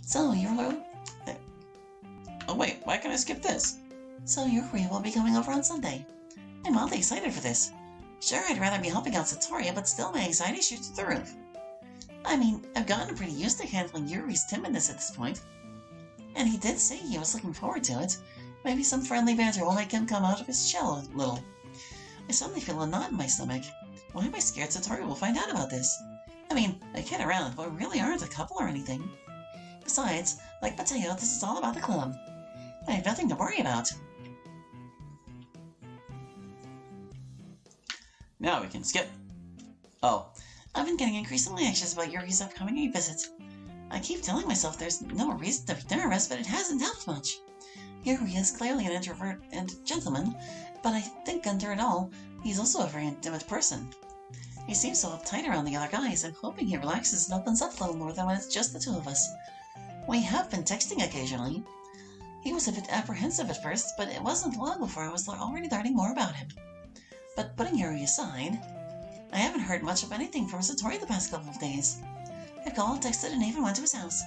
So, Oh wait, why can't I skip this? So Yuri will be coming over on Sunday. I'm oddly excited for this. Sure, I'd rather be helping out Satoria, but still my anxiety shoots through the roof. I mean, I've gotten pretty used to handling Yuri's timidness at this point. And he did say he was looking forward to it. Maybe some friendly banter will make him come out of his shell a little. I suddenly feel a knot in my stomach. Why am I scared Satoria will find out about this? I mean, I kid around, but we really aren't a couple or anything. Besides, like Mateo, this is all about the club. I have nothing to worry about. Now we can skip. Oh. I've been getting increasingly anxious about Yuri's upcoming visit. I keep telling myself there's no reason to be nervous, but it hasn't helped much. Yuri is clearly an introvert and gentleman, but I think under it all, he's also a very intimate person. He seems so uptight around the other guys. I'm hoping he relaxes and opens up a little more than when it's just the two of us. We have been texting occasionally. He was a bit apprehensive at first, but it wasn't long before I was already learning more about him. But putting Yuri aside, I haven't heard much of anything from Satori the past couple of days. I've called, texted, and even went to his house.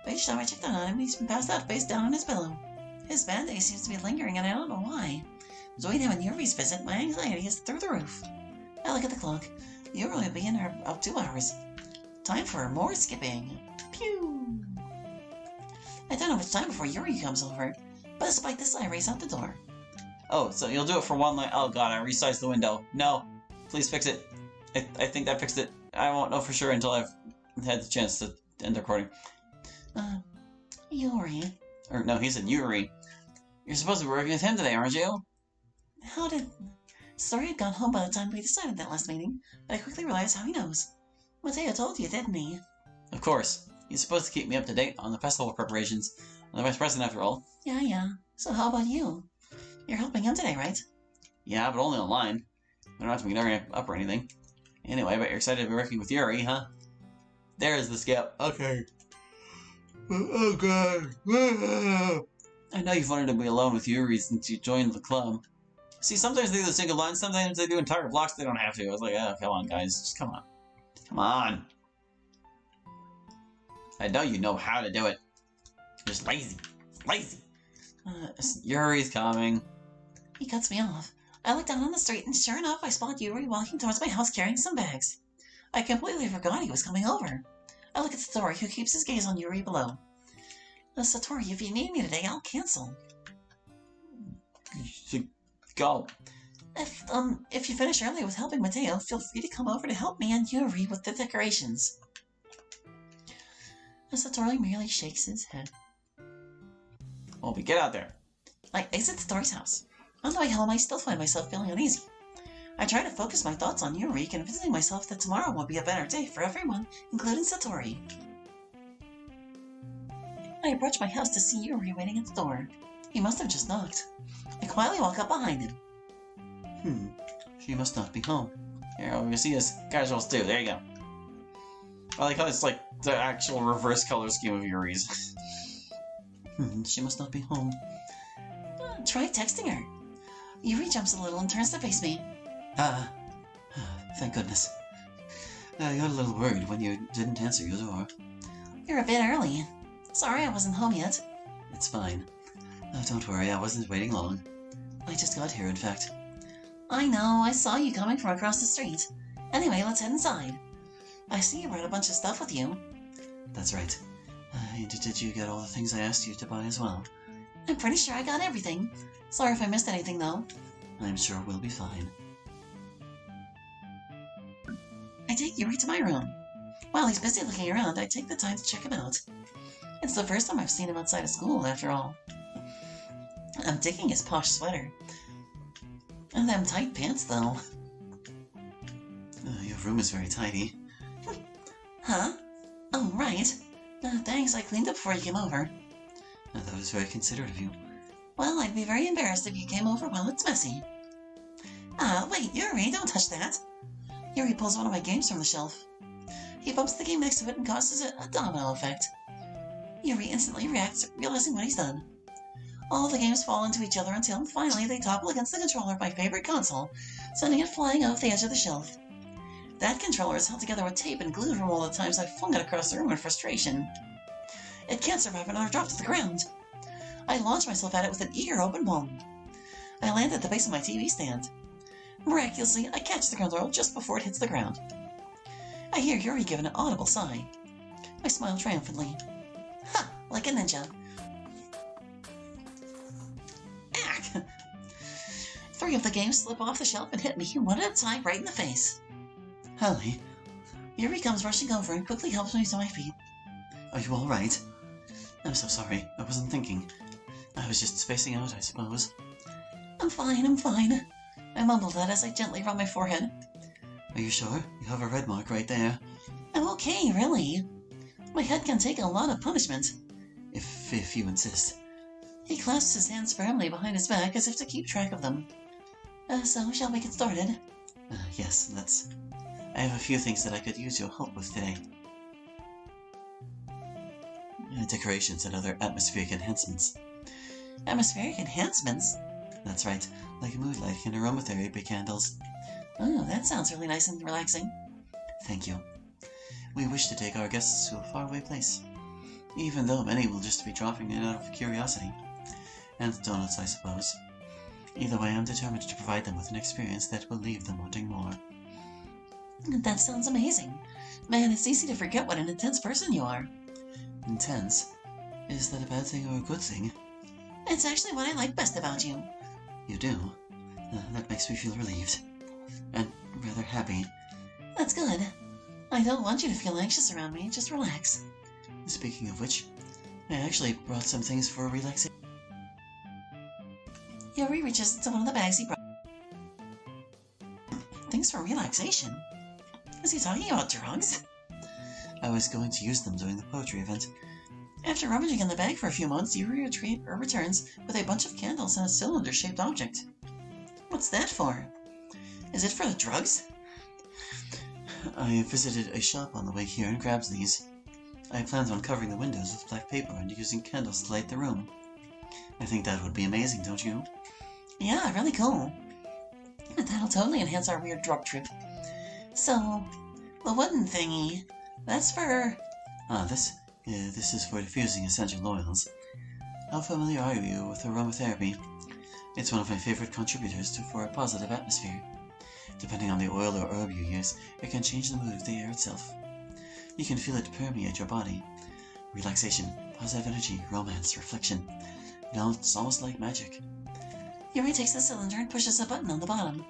But each time I checked on him, he's been passed out face down on his pillow. His bad day seems to be lingering, and I don't know why. Between him and Yuri's visit, my anxiety is through the roof. I look at the clock. Yuri will be in about 2 hours. Time for more skipping. Pew! I don't know which time before Yuri comes over, but despite this, I race out the door. Oh, so you'll do it for one line. Oh god, I resized the window. No, please fix it. I think that fixed it. I won't know for sure until I've had the chance to end the recording. Yuri. Or no, he said Yuri. You're supposed to be working with him today, aren't you? How did... Sorry I'd gone home by the time we decided that last meeting, but I quickly realized how he knows. Mateo told you, didn't he? Of course. He's supposed to keep me up to date on the festival preparations. I'm the vice president after all. Yeah. So how about you? You're helping him today, right? Yeah, but only online. I don't have to be ignoring it up or anything. Anyway, but you're excited to be working with Yuri, huh? There's the skip. Okay. Oh god. I know you've wanted to be alone with Yuri since you joined the club. See, sometimes they do the single lines, sometimes they do entire blocks, they don't have to. I was like, oh, come on, guys. Just come on. Come on. I know you know how to do it. You're just lazy. Lazy. Yuri's coming. He cuts me off. I look down on the street, and sure enough, I spot Yuri walking towards my house carrying some bags. I completely forgot he was coming over. I look at Satori, who keeps his gaze on Yuri below. Satori, if you need me today, I'll cancel. Go. If you finish early with helping Mateo, feel free to come over to help me and Yuri with the decorations. Satori merely shakes his head. Well, we get out there. I exit Satori's house. On the way home, I still find myself feeling uneasy. I try to focus my thoughts on Yuri, convincing myself that tomorrow will be a better day for everyone, including Satori. I approach my house to see Yuri waiting at the door. He must have just knocked. I quietly walk up behind him. She must not be home. Here, we see as casuals do. There you go. I like how it's like the actual reverse color scheme of Yuri's. She must not be home. Try texting her. Yuri jumps a little and turns to face me. Thank goodness. I got a little worried when you didn't answer your door. You're a bit early. Sorry I wasn't home yet. It's fine. Don't worry, I wasn't waiting long. I just got here, in fact. I know, I saw you coming from across the street. Anyway, let's head inside. I see you brought a bunch of stuff with you. That's right. Did you get all the things I asked you to buy as well? I'm pretty sure I got everything. Sorry if I missed anything, though. I'm sure we'll be fine. I take Yuri to my room. While he's busy looking around, I take the time to check him out. It's the first time I've seen him outside of school, after all. I'm digging his posh sweater. And them tight pants, though. Your room is very tidy. Huh? Oh, right. Thanks, I cleaned up before you came over. That was very considerate of you. Well, I'd be very embarrassed if you came over while it's messy. Wait, Yuri, don't touch that. Yuri pulls one of my games from the shelf. He bumps the game next to it and causes a domino effect. Yuri instantly reacts, realizing what he's done. All the games fall into each other until, finally, they topple against the controller of my favorite console, sending it flying off the edge of the shelf. That controller is held together with tape and glue from all the times I've flung it across the room in frustration. It can't survive another drop to the ground. I launch myself at it with an eager open palm. I land at the base of my TV stand. Miraculously, I catch the ground oil just before it hits the ground. I hear Yuri give an audible sigh. I smile triumphantly. Ha! Like a ninja. Ack! 3 of the games slip off the shelf and hit me one at a time right in the face. Hallie, Yuri comes rushing over and quickly helps me to my feet. are you all right? I'm so sorry. I wasn't thinking. I was just spacing out, I suppose. I'm fine, I'm fine. I mumble that as I gently rub my forehead. Are you sure? You have a red mark right there. I'm okay, really. My head can take a lot of punishment. If you insist. He clasps his hands firmly behind his back as if to keep track of them. So, shall we get started? Yes, let's... I have a few things that I could use your help with today. Decorations and other atmospheric enhancements. Atmospheric enhancements? That's right, like mood lighting and aromatherapy candles. Oh, that sounds really nice and relaxing. Thank you. We wish to take our guests to a faraway place, even though many will just be dropping in out of curiosity. And donuts, I suppose. Either way, I'm determined to provide them with an experience that will leave them wanting more. That sounds amazing. Man, it's easy to forget what an intense person you are. Intense? Is that a bad thing or a good thing? It's actually what I like best about you. You do? That makes me feel relieved. And rather happy. That's good. I don't want you to feel anxious around me, just relax. Speaking of which, I actually brought some things for relaxation. Yuri reaches into one of the bags he brought. Things for relaxation? Is he talking about drugs? I was going to use them during the poetry event. After rummaging in the bag for a few moments, Yuri returns with a bunch of candles and a cylinder-shaped object. What's that for? Is it for the drugs? I visited a shop on the way here and grabbed these. I planned on covering the windows with black paper and using candles to light the room. I think that would be amazing, don't you? Yeah, really cool. That'll totally enhance our weird drug trip. So, the wooden thingy, that's for... This is for diffusing essential oils. How familiar are you with aromatherapy? It's one of my favorite contributors for a positive atmosphere. Depending on the oil or herb you use, it can change the mood of the air itself. You can feel it permeate your body. Relaxation, positive energy, romance, reflection. It's almost like magic. Yuri takes the cylinder and pushes a button on the bottom.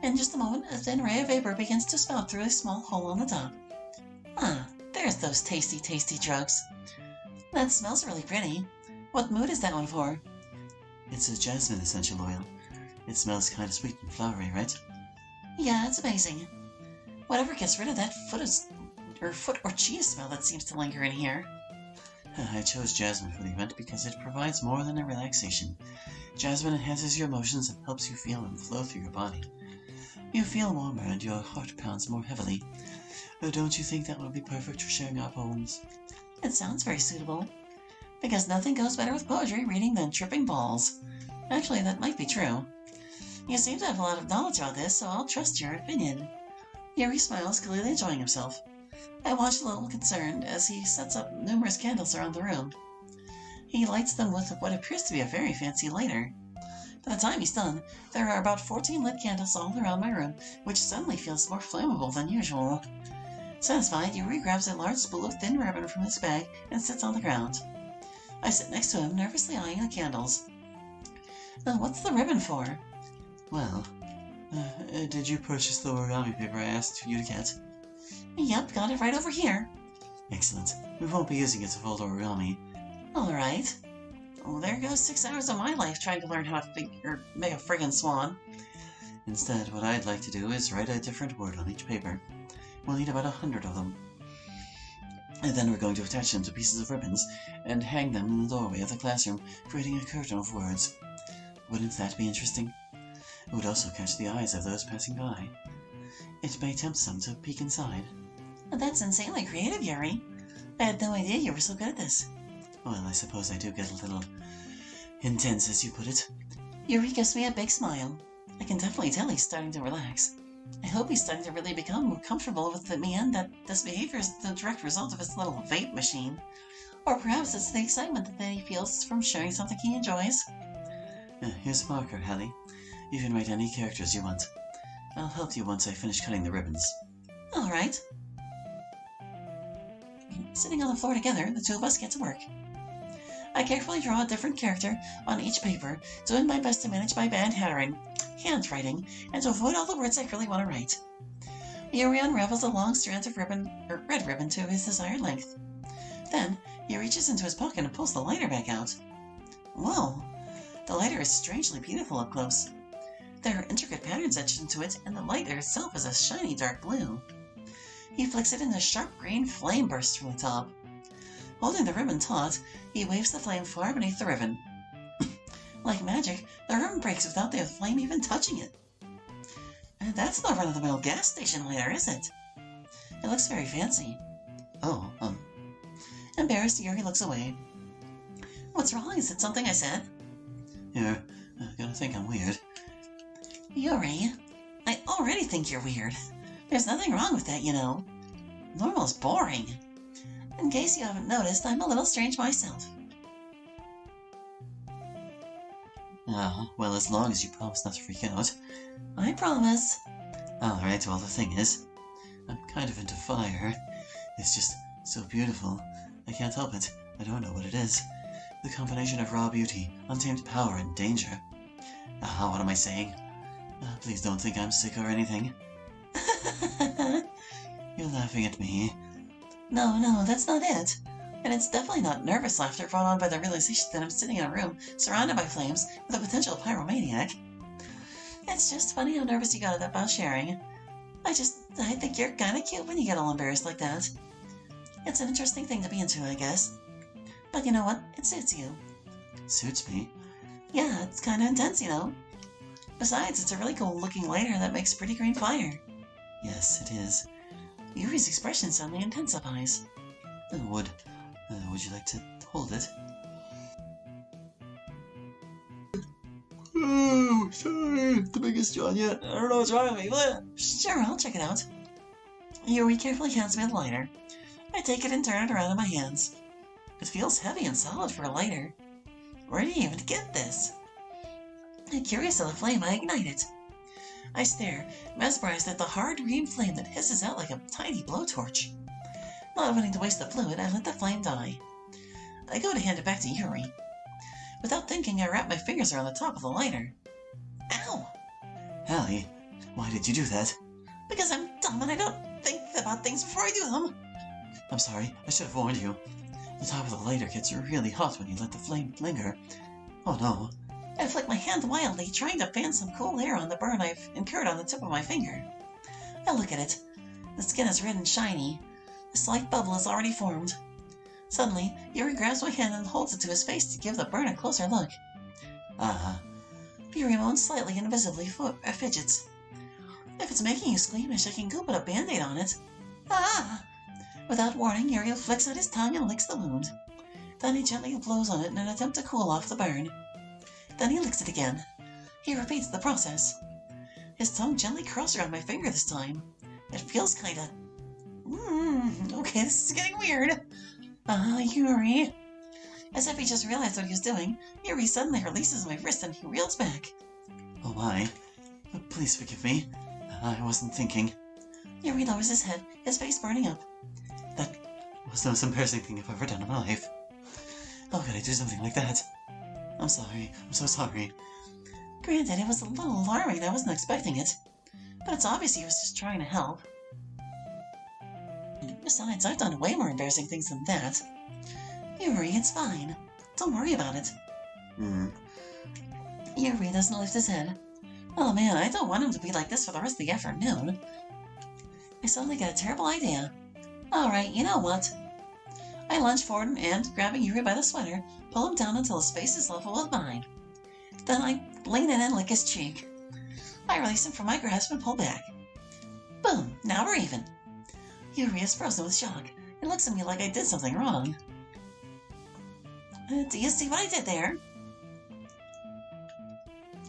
In just a moment, a thin ray of vapor begins to spout through a small hole on the top. There's those tasty, tasty drugs. That smells really pretty. What mood is that one for? It's a jasmine essential oil. It smells kind of sweet and flowery, right? Yeah, it's amazing. Whatever gets rid of that foot or cheese smell that seems to linger in here. I chose jasmine for the event because it provides more than a relaxation. Jasmine enhances your emotions and helps you feel and flow through your body. You feel warmer and your heart pounds more heavily. Don't you think that would be perfect for sharing our poems? It sounds very suitable. Because nothing goes better with poetry reading than tripping balls. Actually, that might be true. You seem to have a lot of knowledge about this, so I'll trust your opinion. Yuri smiles, clearly enjoying himself. I watch a little concerned as he sets up numerous candles around the room. He lights them with what appears to be a very fancy lighter. By the time he's done, there are about 14 lit candles all around my room, which suddenly feels more flammable than usual. Satisfied, Yuri grabs a large spool of thin ribbon from his bag and sits on the ground. I sit next to him, nervously eyeing the candles. What's the ribbon for? Well, did you purchase the origami paper I asked you to get? Yep, got it right over here. Excellent. We won't be using it to fold origami. Alright. Oh, there goes 6 hours of my life trying to learn how to make a friggin' swan. Instead, what I'd like to do is write a different word on each paper. We'll need about 100 of them. And then we're going to attach them to pieces of ribbons and hang them in the doorway of the classroom, creating a curtain of words. Wouldn't that be interesting? It would also catch the eyes of those passing by. It may tempt some to peek inside. That's insanely creative, Yuri. I had no idea you were so good at this. Well, I suppose I do get a little intense, as you put it. Yuri gives me a big smile. I can definitely tell he's starting to relax. I hope he's starting to really become more comfortable with me and that this behavior is the direct result of his little vape machine. Or perhaps it's the excitement that he feels from sharing something he enjoys. Here's a marker, Hallie. You can write any characters you want. I'll help you once I finish cutting the ribbons. All right. Sitting on the floor together, the two of us get to work. I carefully draw a different character on each paper, doing my best to manage my bad handwriting, and to avoid all the words I really want to write. Yuri unravels the long strands of red ribbon to his desired length. Then, he reaches into his pocket and pulls the lighter back out. Whoa! The lighter is strangely beautiful up close. There are intricate patterns etched into it, and the lighter itself is a shiny dark blue. He flicks it and a sharp green flame bursts from the top. Holding the ribbon taut, he waves the flame far beneath the ribbon. Like magic, the ribbon breaks without the flame even touching it. And that's no run-of-the-mill gas station lighter, is it? It looks very fancy. Oh, Embarrassed, Yuri looks away. What's wrong? Is it something I said? You're gonna think I'm weird. Yuri, I already think you're weird. There's nothing wrong with that, you know. Normal's boring. In case you haven't noticed, I'm a little strange myself. Well, as long as you promise not to freak out. I promise. Alright, well, the thing is, I'm kind of into fire. It's just so beautiful. I can't help it. I don't know what it is. The combination of raw beauty, untamed power, and danger. What am I saying? Please don't think I'm sick or anything. You're laughing at me. No, that's not it. And it's definitely not nervous laughter brought on by the realization that I'm sitting in a room surrounded by flames with a potential pyromaniac. It's just funny how nervous you got about sharing. I think you're kinda cute when you get all embarrassed like that. It's an interesting thing to be into, I guess. But you know what? It suits you. Suits me? Yeah, it's kinda intense, you know. Besides, it's a really cool looking lighter that makes pretty green fire. Yes, it is. Yuri's expression suddenly intensifies. Would you like to hold it? Oh, sorry. The biggest yawn yet. I don't know what's wrong with me. Sure, I'll check it out. Yuri carefully hands me the lighter. I take it and turn it around in my hands. It feels heavy and solid for a lighter. Where did you even get this? Curious of the flame, I ignite it. I stare, mesmerized at the hard green flame that hisses out like a tiny blowtorch. Not wanting to waste the fluid, I let the flame die. I go to hand it back to Yuri. Without thinking, I wrap my fingers around the top of the lighter. Ow! Hallie, why did you do that? Because I'm dumb and I don't think about things before I do them. I'm sorry, I should have warned you. The top of the lighter gets really hot when you let the flame linger. Oh no. I flick my hand wildly, trying to fan some cool air on the burn I've incurred on the tip of my finger. I look at it. The skin is red and shiny. A slight bubble is already formed. Suddenly, Yuri grabs my hand and holds it to his face to give the burn a closer look. Yuri moans slightly and visibly fidgets. If it's making you squeamish, I can go put a band-aid on it. Ah! Without warning, Yuri flicks out his tongue and licks the wound. Then he gently blows on it in an attempt to cool off the burn. Then he licks it again. He repeats the process. His tongue gently curls around my finger this time. It feels kinda... okay, this is getting weird. Yuri. As if he just realized what he was doing, Yuri suddenly releases my wrist and he reels back. Oh my. Please forgive me. I wasn't thinking. Yuri lowers his head, his face burning up. That was the most embarrassing thing I've ever done in my life. How could I do something like that? I'm sorry. I'm so sorry. Granted, it was a little alarming. I wasn't expecting it. But it's obvious he was just trying to help. Besides, I've done way more embarrassing things than that. Yuri, it's fine. Don't worry about it. Yuri doesn't lift his head. Oh man, I don't want him to be like this for the rest of the afternoon. I suddenly get a terrible idea. Alright, you know what? I lunge forward and, grabbing Yuri by the sweater, pull him down until his face is level with mine. Then I lean in and lick his cheek. I release him from my grasp and pull back. Boom! Now we're even. Yuri is frozen with shock and looks at me like I did something wrong. Do you see what I did there?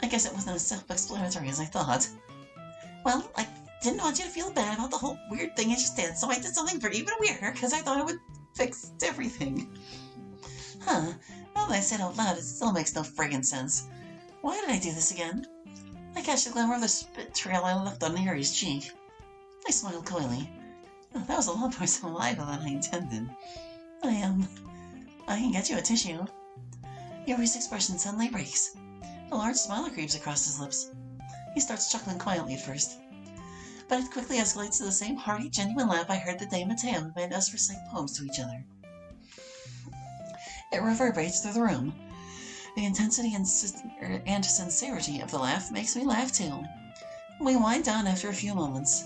I guess it wasn't as self-explanatory as I thought. Well, I didn't want you to feel bad about the whole weird thing you just did, so I did something for even weirder because I thought it would fixed everything. Huh, now that I say it out loud, it still makes no friggin' sense. Why did I do this again? I catch the glimmer of the spit trail I left on Yuri's cheek. I smiled coyly. Oh, that was a lot more saliva than I intended. I can get you a tissue. Yuri's expression suddenly breaks. A large smile creeps across his lips. He starts chuckling quietly at first, but it quickly escalates to the same hearty, genuine laugh I heard the day Mateo made us recite poems to each other. It reverberates through the room. The intensity and sincerity of the laugh makes me laugh too. We wind down after a few moments.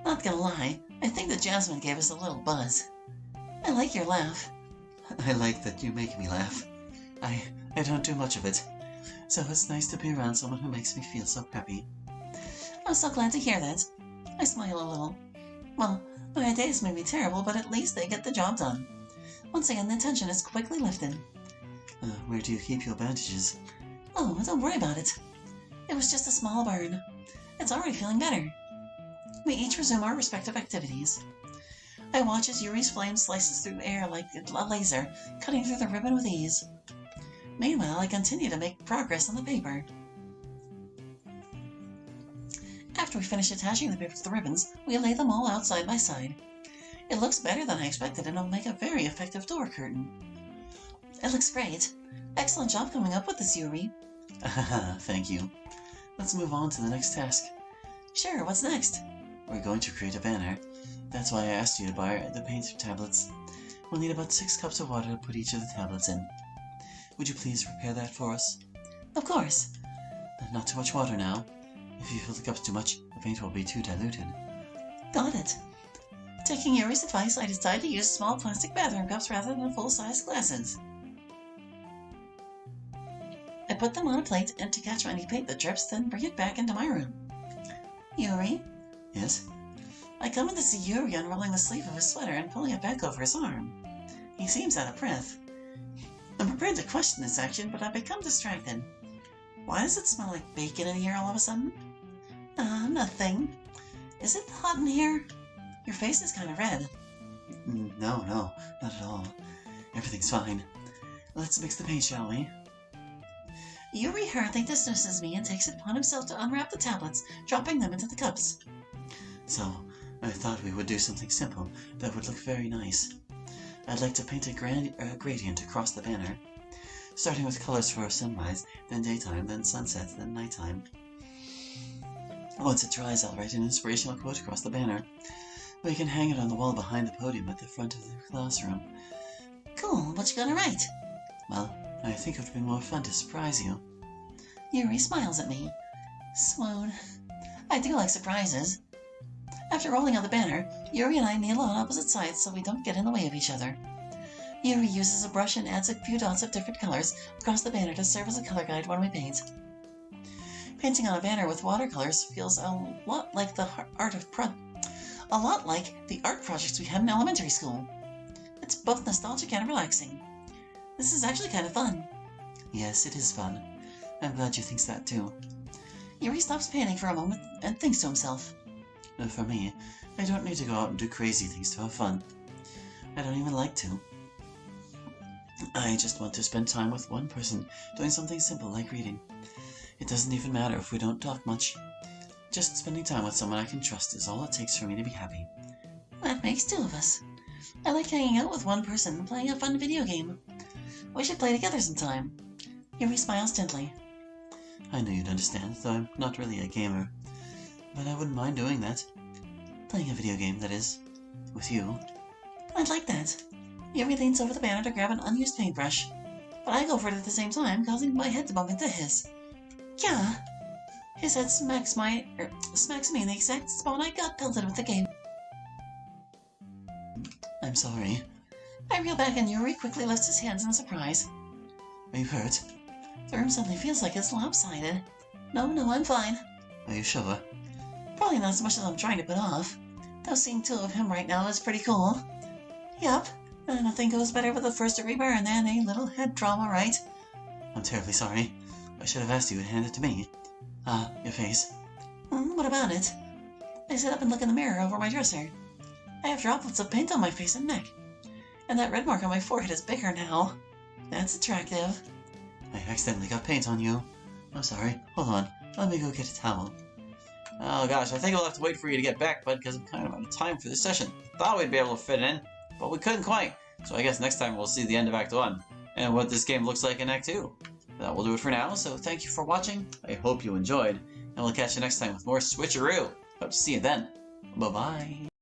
Not gonna lie, I think that Jasmine gave us a little buzz. I like your laugh. I like that you make me laugh. I don't do much of it, so it's nice to be around someone who makes me feel so happy. I'm so glad to hear that. I smile a little. Well, my days may be terrible, but at least they get the job done. Once again, the tension is quickly lifted. Where do you keep your bandages? Oh, don't worry about it. It was just a small burn. It's already feeling better. We each resume our respective activities. I watch as Yuri's flame slices through the air like a laser, cutting through the ribbon with ease. Meanwhile, I continue to make progress on the paper. After we finish attaching the paper to the ribbons, we lay them all out side by side. It looks better than I expected and will make a very effective door curtain. It looks great. Excellent job coming up with this, Yuri. Thank you. Let's move on to the next task. Sure, what's next? We're going to create a banner. That's why I asked you to buy the paint tablets. We'll need about 6 cups of water to put each of the tablets in. Would you please prepare that for us? Of course. Not too much water now. If you fill the cups too much, the paint will be too diluted. Got it. Taking Yuri's advice, I decided to use small plastic bathroom cups rather than full-size glasses. I put them on a plate and to catch any paint that drips, then bring it back into my room. Yuri? Yes? I come in to see Yuri unrolling the sleeve of his sweater and pulling it back over his arm. He seems out of breath. I'm prepared to question this action, but I become distracted. Why does it smell like bacon in here all of a sudden? Nothing. Is it hot in here? Your face is kind of red. No, not at all. Everything's fine. Let's mix the paint, shall we? Yuri hurriedly dismisses me and takes it upon himself to unwrap the tablets, dropping them into the cups. So, I thought we would do something simple that would look very nice. I'd like to paint a gradient across the banner, starting with colors for sunrise, then daytime, then sunset, then nighttime. Once it dries, I'll write an inspirational quote across the banner. We can hang it on the wall behind the podium at the front of the classroom. Cool, what you gonna write? Well, I think it would be more fun to surprise you. Yuri smiles at me. Swoon. I do like surprises. After rolling out the banner, Yuri and I kneel on opposite sides so we don't get in the way of each other. Yuri uses a brush and adds a few dots of different colors across the banner to serve as a color guide when we paint. Painting on a banner with watercolors feels a lot like the art projects we had in elementary school. It's both nostalgic and relaxing. This is actually kind of fun. Yes, it is fun. I'm glad you think that too. Yuri stops painting for a moment and thinks to himself. For me, I don't need to go out and do crazy things to have fun. I don't even like to. I just want to spend time with one person doing something simple like reading. It doesn't even matter if we don't talk much. Just spending time with someone I can trust is all it takes for me to be happy. That makes 2 of us. I like hanging out with one person and playing a fun video game. We should play together sometime. Yuri smiles gently. I knew you'd understand, though I'm not really a gamer. But I wouldn't mind doing that. Playing a video game, that is. With you. I'd like that. Yuri leans over the banner to grab an unused paintbrush, but I go for it at the same time, causing my head to bump into his. Yeah. His head smacks me in the exact spot I got pelted with the game. I'm sorry. I reel back and Yuri quickly lifts his hands in surprise. Are you hurt? The room suddenly feels like it's lopsided. No, I'm fine. Are you sure? Probably not as much as I'm trying to put off. Though seeing 2 of him right now is pretty cool. Yup. Nothing goes better with a first-degree burn than a little head trauma, right? I'm terribly sorry. I should have asked you to hand it to me. Your face. What about it? I sit up and look in the mirror over my dresser. I have droplets of paint on my face and neck. And that red mark on my forehead is bigger now. That's attractive. I accidentally got paint on you. I'm sorry. Hold on. Let me go get a towel. Oh gosh, I think I'll have to wait for you to get back, bud, because I'm kind of out of time for this session. Thought we'd be able to fit it in, but we couldn't quite. So I guess next time we'll see the end of Act 1, and what this game looks like in Act 2. That will do it for now, so thank you for watching. I hope you enjoyed, and we'll catch you next time with more Switcheroo. Hope to see you then. Bye-bye.